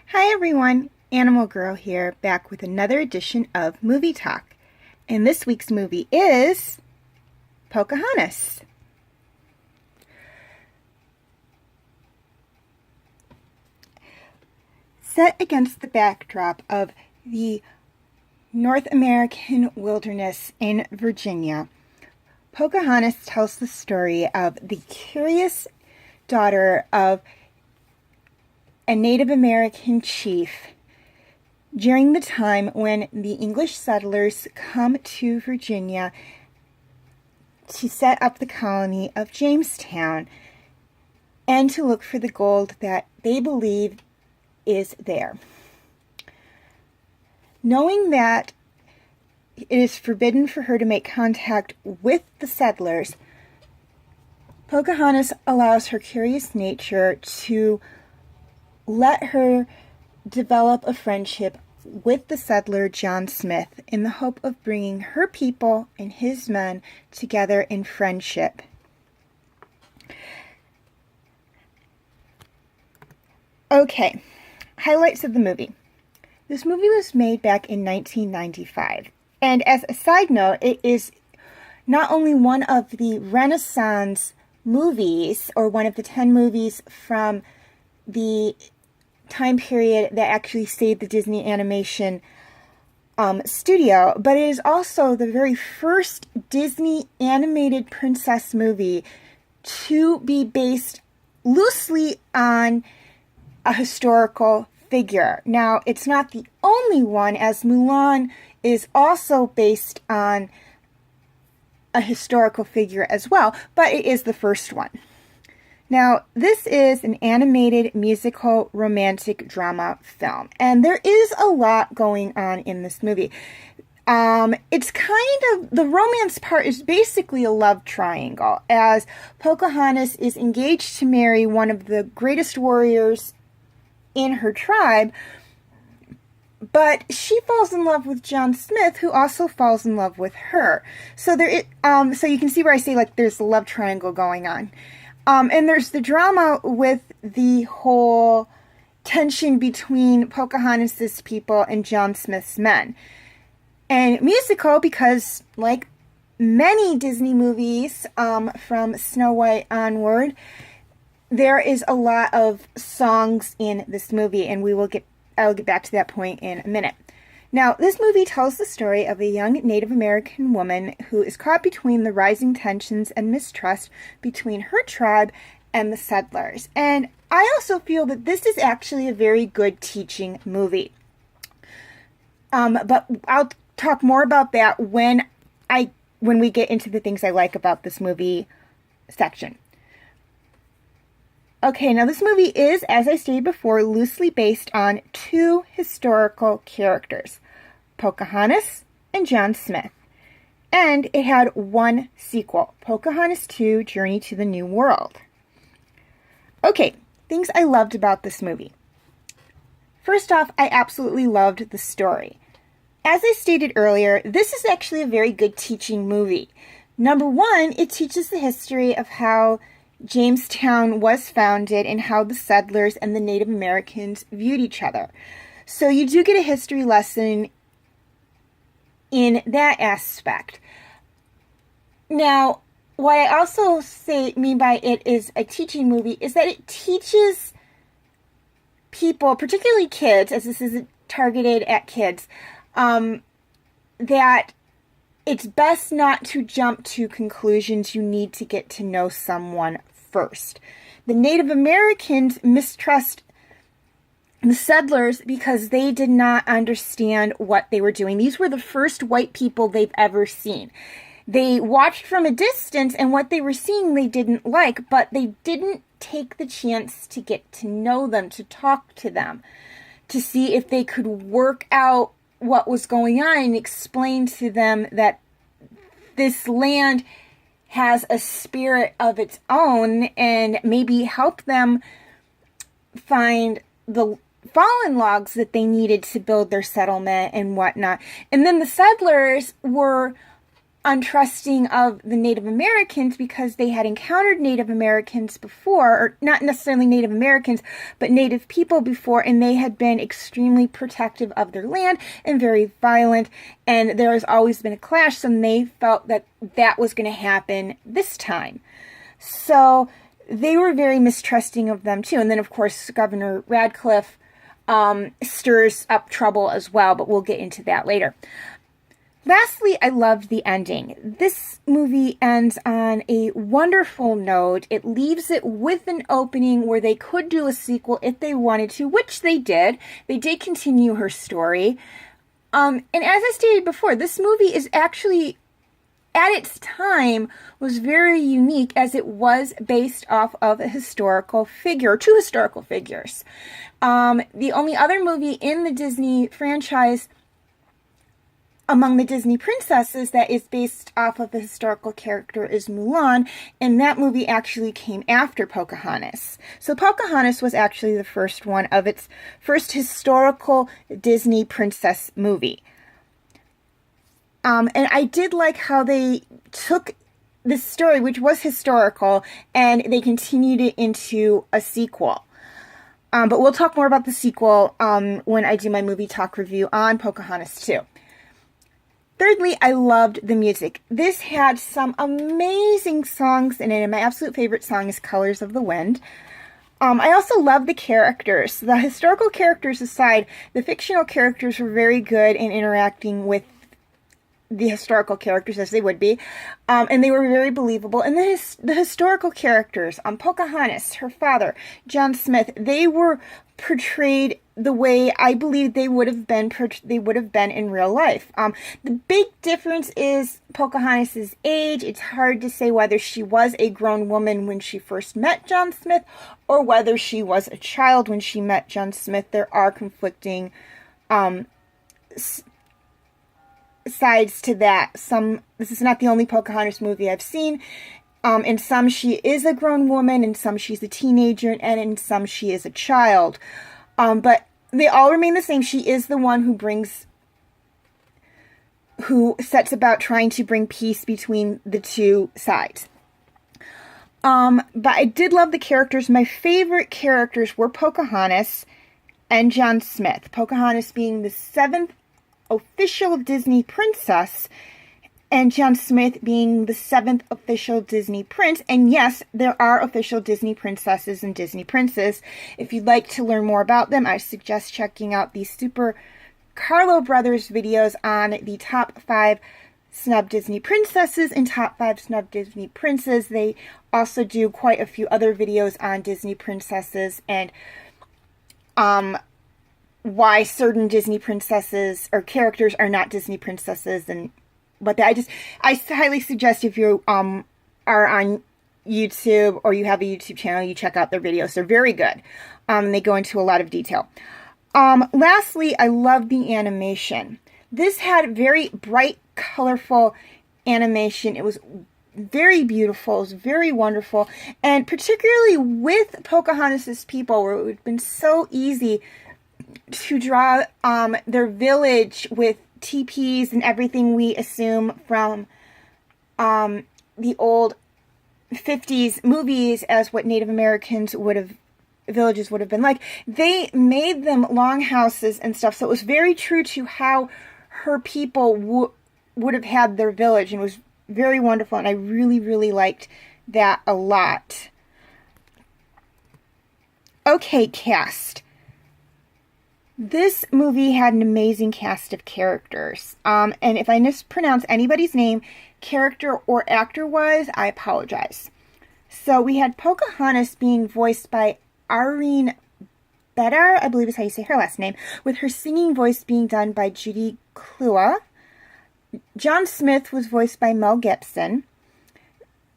Hi everyone, Animal Girl here, back with another edition of Movie Talk. And this week's movie is Pocahontas. Set against the backdrop of the North American wilderness in Virginia, Pocahontas tells the story of the curious daughter of a Native American chief during the time when the English settlers come to Virginia to set up the colony of Jamestown and to look for the gold that they believe is there. Knowing that it is forbidden for her to make contact with the settlers, Pocahontas allows her curious nature to let her develop a friendship with the settler John Smith in the hope of bringing her people and his men together in friendship. Okay, highlights of the movie. This movie was made back in 1995, and as a side note, it is not only one of the Renaissance movies, or one of the 10 movies from the time period that actually saved the Disney animation studio, but it is also the very first Disney animated princess movie to be based loosely on a historical figure. Now, it's not the only one, as Mulan is also based on a historical figure as well, but it is the first one. Now, this is an animated musical romantic drama film, and there is a lot going on in this movie. It's kind of, the romance part is basically a love triangle, as Pocahontas is engaged to marry one of the greatest warriors in her tribe, but she falls in love with John Smith, who also falls in love with her. So so you can see where I say, like, there's a love triangle going on. And there's the drama with the whole tension between Pocahontas' people and John Smith's men. And musical, because like many Disney movies from Snow White onward, there is a lot of songs in this movie, and I'll get back to that point in a minute. Now, this movie tells the story of a young Native American woman who is caught between the rising tensions and mistrust between her tribe and the settlers. And I also feel that this is actually a very good teaching movie. But I'll talk more about that when we get into the things I like about this movie section. Okay, now this movie is, as I stated before, loosely based on two historical characters, Pocahontas and John Smith. And it had one sequel, Pocahontas 2, Journey to the New World. Okay, things I loved about this movie. First off, I absolutely loved the story. As I stated earlier, this is actually a very good teaching movie. Number one, it teaches the history of how Jamestown was founded and how the settlers and the Native Americans viewed each other. So you do get a history lesson in that aspect. Now, what I also mean by it is a teaching movie is that it teaches people, particularly kids, as this is targeted at kids, that it's best not to jump to conclusions. You need to get to know someone first. The Native Americans mistrust the settlers because they did not understand what they were doing. These were the first white people they've ever seen. They watched from a distance, and what they were seeing they didn't like, but they didn't take the chance to get to know them, to talk to them, to see if they could work out what was going on and explain to them that this land has a spirit of its own, and maybe help them find the fallen logs that they needed to build their settlement and whatnot. And then the settlers were untrusting of the Native Americans because they had encountered Native Americans before, or not necessarily Native Americans, but Native people before, and they had been extremely protective of their land and very violent, and there has always been a clash, so they felt that that was going to happen this time. So they were very mistrusting of them too. And then, of course, Governor Radcliffe stirs up trouble as well, but we'll get into that later. Lastly, I loved the ending. This movie ends on a wonderful note. It leaves it with an opening where they could do a sequel if they wanted to, which they did. They did continue her story. And as I stated before, this movie is actually, at its time, was very unique as it was based off of a historical figure, two historical figures. The only other movie in the Disney franchise among the Disney princesses that is based off of a historical character is Mulan, and that movie actually came after Pocahontas. So Pocahontas was actually the first one of its first historical Disney princess movie. And I did like how they took this story, which was historical, and they continued it into a sequel. But we'll talk more about the sequel when I do my movie talk review on Pocahontas 2. Thirdly, I loved the music. This had some amazing songs in it, and my absolute favorite song is Colors of the Wind. I also love the characters. The historical characters aside, the fictional characters were very good in interacting with the historical characters, as they would be, and they were very believable. And the historical characters, Pocahontas, her father, John Smith, they were portrayed the way I believe they would have been in real life. The big difference is Pocahontas' age. It's hard to say whether she was a grown woman when she first met John Smith or whether she was a child when she met John Smith. There are conflicting sides to that. This is not the only Pocahontas movie I've seen. In some she is a grown woman, in some she's a teenager, and in some she is a child. But they all remain the same. She is the one who sets about trying to bring peace between the two sides. But I did love the characters. My favorite characters were Pocahontas and John Smith. Pocahontas being the 7th official Disney princess, and John Smith being the 7th official Disney prince. And yes, there are official Disney princesses and Disney princes. If you'd like to learn more about them, I suggest checking out the Super Carlo Brothers videos on the top 5 snub Disney princesses and top 5 snub Disney princes. They also do quite a few other videos on Disney princesses and why certain Disney princesses or characters are not Disney princesses, and but I highly suggest if you are on YouTube or you have a YouTube channel, you check out their videos. They're very good. They go into a lot of detail. Lastly, I love the animation. This had very bright, colorful animation. It was very beautiful. It was very wonderful. And particularly with Pocahontas' people, where it would have been so easy to draw their village with teepees and everything we assume from the old 50s movies as what Native Americans villages would have been like. They made them longhouses and stuff, so it was very true to how her people would have had their village, and it was very wonderful, and I really, really liked that a lot. Okay, cast. This movie had an amazing cast of characters. And if I mispronounce anybody's name, character or actor-wise, I apologize. So we had Pocahontas being voiced by Irene Bedar, I believe is how you say her last name, with her singing voice being done by Judy Clua. John Smith was voiced by Mel Gibson.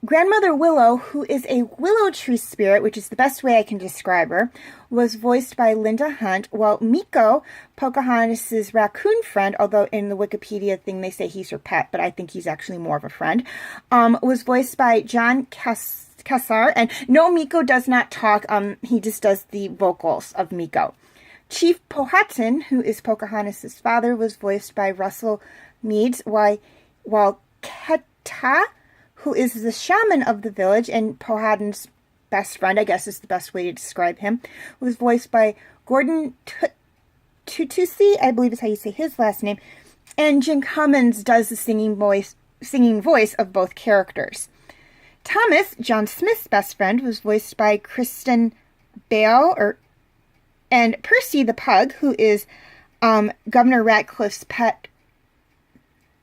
Grandmother Willow, who is a willow tree spirit, which is the best way I can describe her, was voiced by Linda Hunt, while Miko, Pocahontas' raccoon friend, although in the Wikipedia thing they say he's her pet, but I think he's actually more of a friend, was voiced by John Cassar. And no, Miko does not talk, he just does the vocals of Miko. Chief Powhatan, who is Pocahontas' father, was voiced by Russell Meads, while Keta, who is the shaman of the village and Powhatan's best friend, I guess is the best way to describe him, was voiced by Gordon Tutusi, I believe is how you say his last name, and Jim Cummins does the singing voice of both characters. Thomas, John Smith's best friend, was voiced by Kristen Bale, and Percy the pug, who is Governor Ratcliffe's pet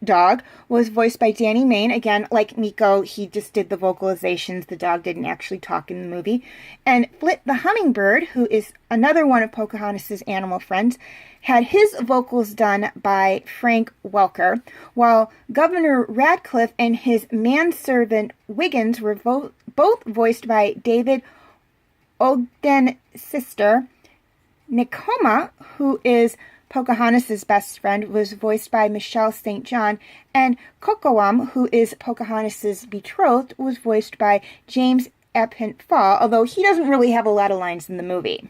dog, was voiced by Danny Main. Again, like Miko, he just did the vocalizations. The dog didn't actually talk in the movie. And Flit the hummingbird, who is another one of Pocahontas' animal friends, had his vocals done by Frank Welker, while Governor Radcliffe and his manservant Wiggins were both voiced by David Ogden's sister. Nicoma, who is Pocahontas' best friend, was voiced by Michelle St. John, and Kocoam, who is Pocahontas' betrothed, was voiced by James Epint Fall, although he doesn't really have a lot of lines in the movie.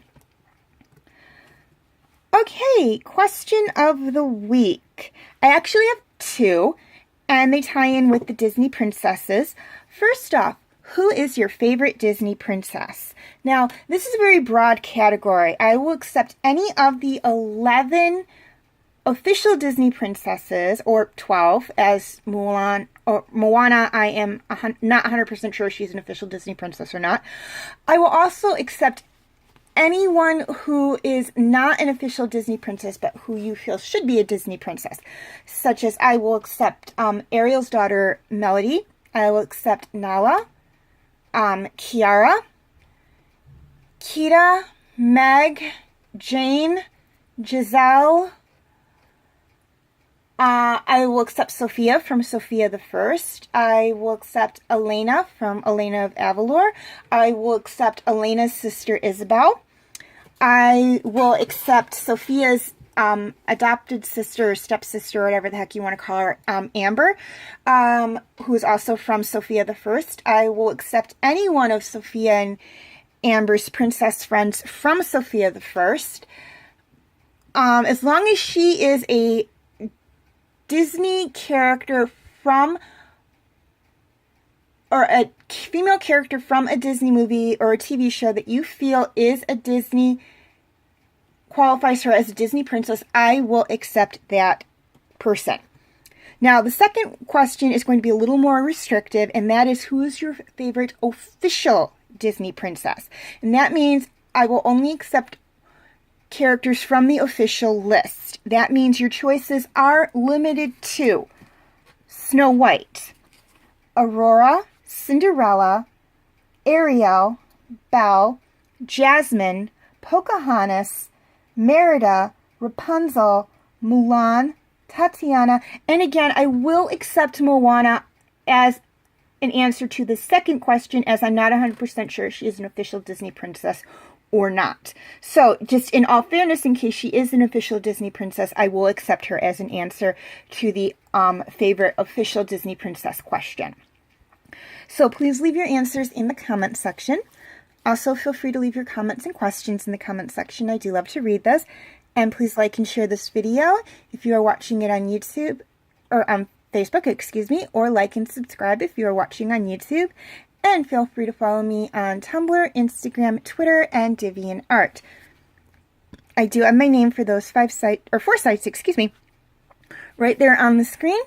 Okay, question of the week. I actually have two, and they tie in with the Disney princesses. First off, who is your favorite Disney princess? Now, this is a very broad category. I will accept any of the 11 official Disney princesses, or 12, as Moana, I am not 100% sure she's an official Disney princess or not. I will also accept anyone who is not an official Disney princess, but who you feel should be a Disney princess, such as I will accept Ariel's daughter, Melody. I will accept Nala, Kiara, Kita, Meg, Jane, Giselle. I will accept Sophia from Sophia the First. I will accept Elena from Elena of Avalor. I will accept Elena's sister Isabel. I will accept Sophia's adopted sister or stepsister, or whatever the heck you want to call her, Amber, who is also from Sophia the First. I will accept any one of Sophia and Amber's princess friends from Sophia the First, as long as she is a Disney character from, or a female character from a Disney movie or a TV show that you feel is a Disney, qualifies her as a Disney princess, I will accept that person. Now, the second question is going to be a little more restrictive, and that is, who is your favorite official Disney princess? And that means I will only accept characters from the official list. That means your choices are limited to Snow White, Aurora, Cinderella, Ariel, Belle, Jasmine, Pocahontas, Merida, Rapunzel, Mulan, Tatiana, and again, I will accept Moana as an answer to the second question, as I'm not 100% sure she is an official Disney princess or not. So, just in all fairness, in case she is an official Disney princess, I will accept her as an answer to the favorite official Disney princess question. So, please leave your answers in the comment section. Also, feel free to leave your comments and questions in the comment section. I do love to read those. And please like and share this video if you are watching it on YouTube, or on Facebook, excuse me, or like and subscribe if you are watching on YouTube. And feel free to follow me on Tumblr, Instagram, Twitter, and DeviantArt. I do have my name for those 4 sites, excuse me, right there on the screen,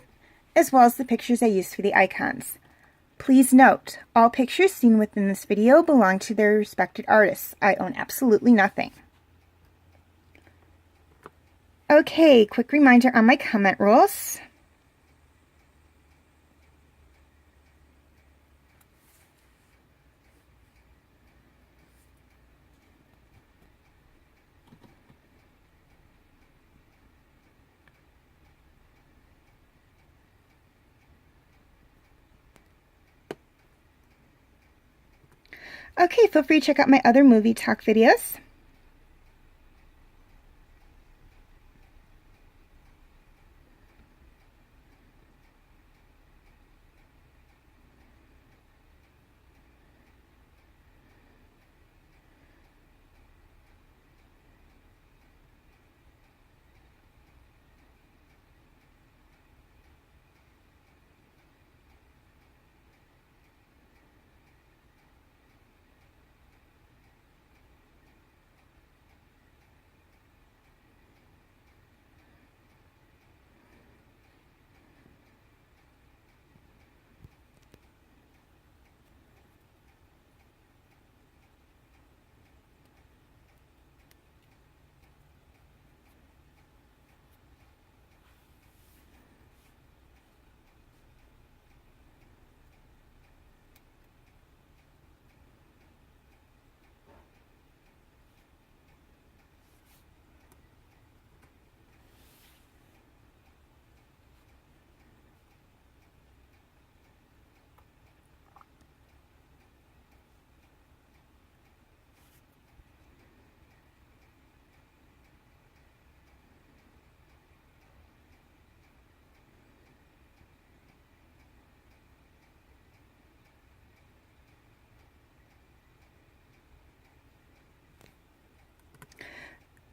as well as the pictures I used for the icons. Please note, all pictures seen within this video belong to their respected artists. I own absolutely nothing. Okay, quick reminder on my comment rules. Okay, feel free to check out my other movie talk videos.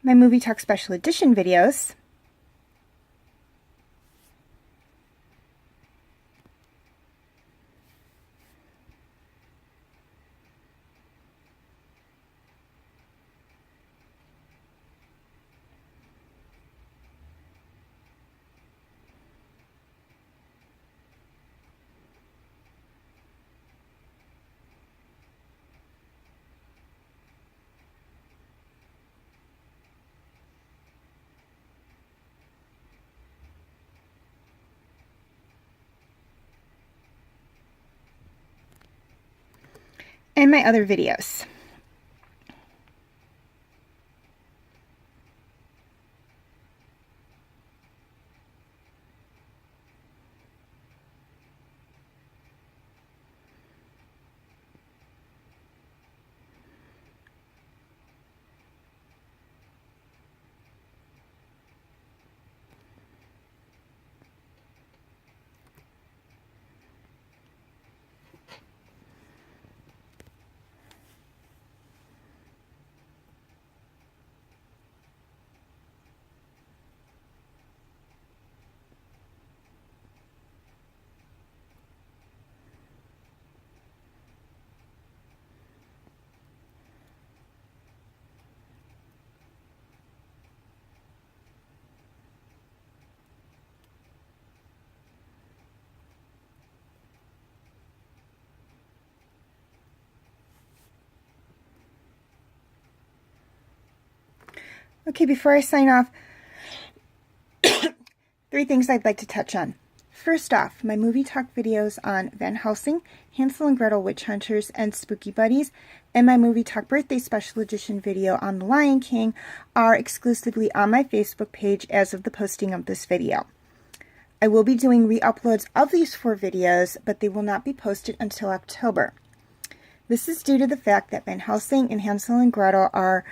my Movie Talk Special Edition videos, and my other videos. Okay, before I sign off, 3 things I'd like to touch on. First off, my Movie Talk videos on Van Helsing, Hansel and Gretel Witch Hunters, and Spooky Buddies, and my Movie Talk Birthday Special Edition video on The Lion King are exclusively on my Facebook page as of the posting of this video. I will be doing re-uploads of these 4 videos, but they will not be posted until October. This is due to the fact that Van Helsing and Hansel and Gretel are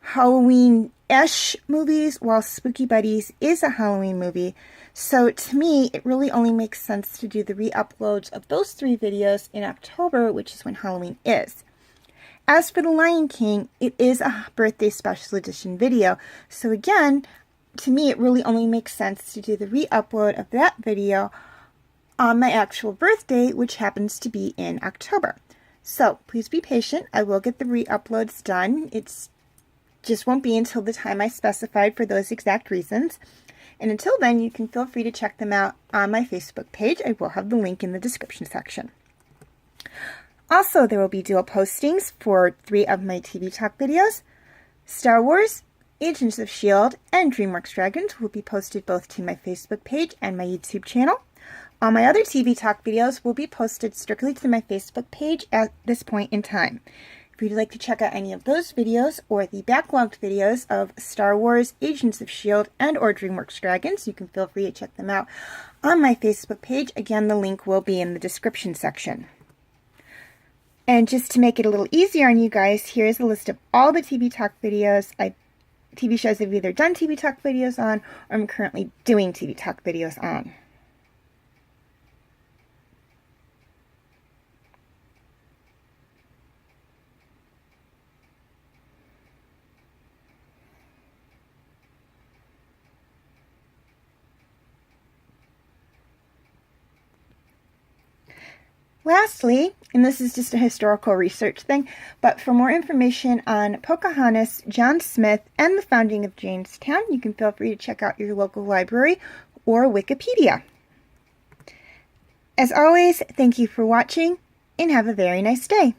Halloween-ish movies, while Spooky Buddies is a Halloween movie. So to me, it really only makes sense to do the re-uploads of those 3 videos in October, which is when Halloween is. As for The Lion King, it is a birthday special edition video. So again, to me, it really only makes sense to do the re-upload of that video on my actual birthday, which happens to be in October. So please be patient. I will get the re-uploads done. It's just won't be until the time I specified for those exact reasons. And until then, you can feel free to check them out on my Facebook page. I will have the link in the description section. Also, there will be dual postings for 3 of my TV Talk videos. Star Wars, Agents of S.H.I.E.L.D., and DreamWorks Dragons will be posted both to my Facebook page and my YouTube channel. All my other TV Talk videos will be posted strictly to my Facebook page at this point in time. If you'd like to check out any of those videos or the backlogged videos of Star Wars, Agents of S.H.I.E.L.D., and or DreamWorks Dragons, you can feel free to check them out on my Facebook page. Again, the link will be in the description section. And just to make it a little easier on you guys, here's a list of all the TV Talk videos, TV shows I've either done TV Talk videos on or I'm currently doing TV Talk videos on. Lastly, and this is just a historical research thing, but for more information on Pocahontas, John Smith, and the founding of Jamestown, you can feel free to check out your local library or Wikipedia. As always, thank you for watching, and have a very nice day.